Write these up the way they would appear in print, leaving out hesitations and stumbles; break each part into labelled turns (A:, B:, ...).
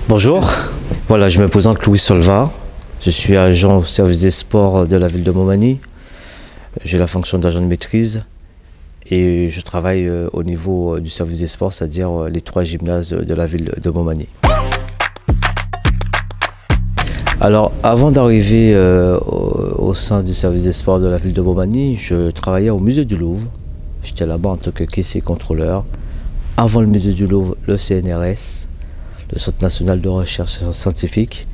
A: Bonjour, voilà, je me présente Louis Solva. Je suis agent au service des sports de la ville de Montmagny. J'ai la fonction d'agent de maîtrise et je travaille au niveau du service des sports, c'est-à-dire les 3 gymnases de la ville de Montmagny. Alors, avant d'arriver au sein du service des sports de la ville de Montmagny, je travaillais au musée du Louvre. J'étais là-bas en tant que caissier contrôleur. Avant le musée du Louvre, le CNRS, le Centre national de recherche scientifique.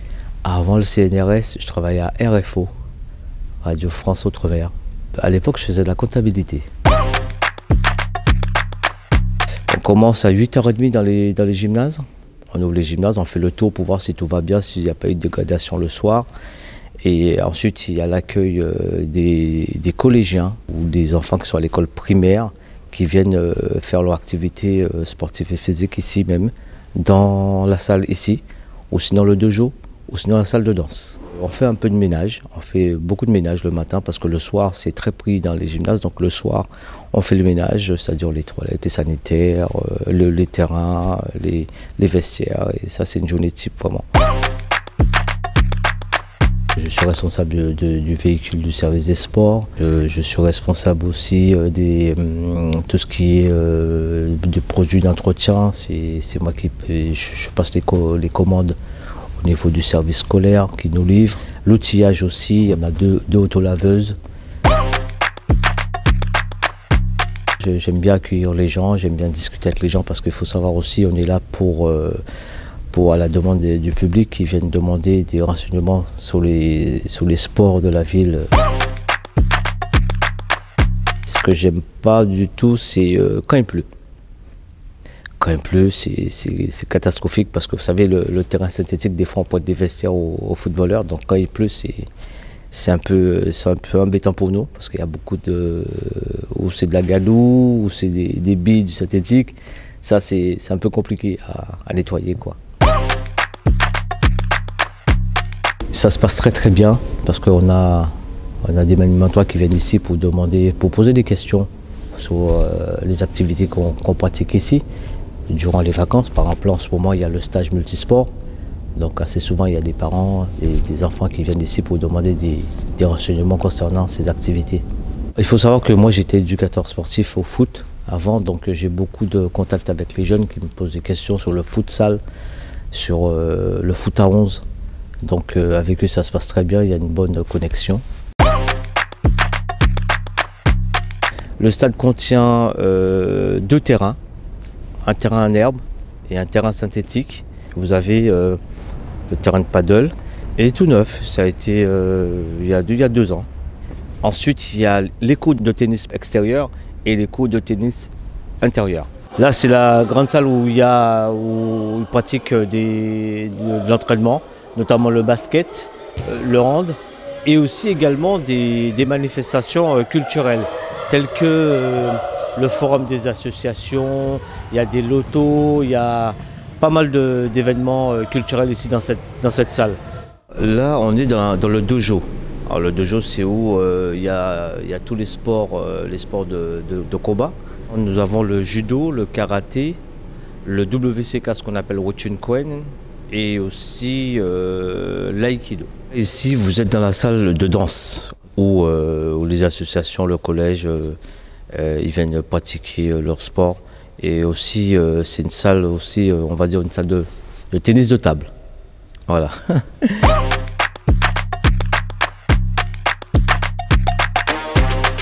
A: Avant le CNRS, je travaillais à RFO, Radio France Outre-mer. À l'époque, je faisais de la comptabilité. On commence à 8h30 dans les gymnases. On ouvre les gymnases, on fait le tour pour voir si tout va bien, s'il n'y a pas eu de dégradation le soir. Et ensuite, il y a l'accueil des collégiens ou des enfants qui sont à l'école primaire qui viennent faire leur activité sportive et physique ici même, dans la salle ici, ou sinon le dojo, ou sinon la salle de danse. On fait un peu de ménage, on fait beaucoup de ménage le matin parce que le soir c'est très pris dans les gymnases, donc le soir on fait le ménage, c'est-à-dire les toilettes, les sanitaires, les terrains, les vestiaires, et ça c'est une journée type vraiment. Je suis responsable du véhicule du service des sports. Je suis responsable aussi tout ce qui est de produits d'entretien. C'est moi qui je passe les commandes au niveau du service scolaire qui nous livre. L'outillage aussi, il y en a deux autolaveuses. J'aime bien accueillir les gens, j'aime bien discuter avec les gens parce qu'il faut savoir aussi, on est là pour à la demande du public qui viennent demander des renseignements sur les sports de la ville. Ce que j'aime pas du tout, c'est quand il pleut. Quand il pleut, c'est catastrophique parce que vous savez, le terrain synthétique, des fois on prête des vestiaires aux footballeurs, donc quand il pleut, c'est un peu embêtant pour nous parce qu'il y a beaucoup où c'est de la gadoue, où c'est des billes du synthétique. Ça, c'est un peu compliqué à nettoyer, quoi. Ça se passe très très bien parce qu'on a des animateurs qui viennent ici pour poser des questions sur les activités qu'on pratique ici durant les vacances. Par exemple, en ce moment, il y a le stage multisport. Donc assez souvent, il y a des parents et des enfants qui viennent ici pour demander des renseignements concernant ces activités. Il faut savoir que moi, j'étais éducateur sportif au foot avant, donc j'ai beaucoup de contacts avec les jeunes qui me posent des questions sur le futsal, sur le foot à 11. Donc avec eux, ça se passe très bien, il y a une bonne connexion. Le stade contient 2 terrains, un terrain en herbe et un terrain synthétique. Vous avez le terrain de paddle et tout neuf, ça a été il y a 2 ans. Ensuite, il y a les cours de tennis extérieur et les cours de tennis intérieur. Là, c'est la grande salle où ils pratiquent de l'entraînement, notamment le basket, le hand, et aussi également des manifestations culturelles, telles que le forum des associations, il y a des lotos, il y a pas mal d'événements culturels ici dans cette salle. Là, on est dans le dojo. Alors, le dojo, c'est où il y a tous les sports de combat. Nous avons le judo, le karaté, le WCK, ce qu'on appelle Wushu Kuen, et aussi l'aïkido. Ici, vous êtes dans la salle de danse où les associations, le collège, ils viennent pratiquer leur sport. Et aussi, c'est une salle aussi, on va dire une salle de tennis de table. Voilà.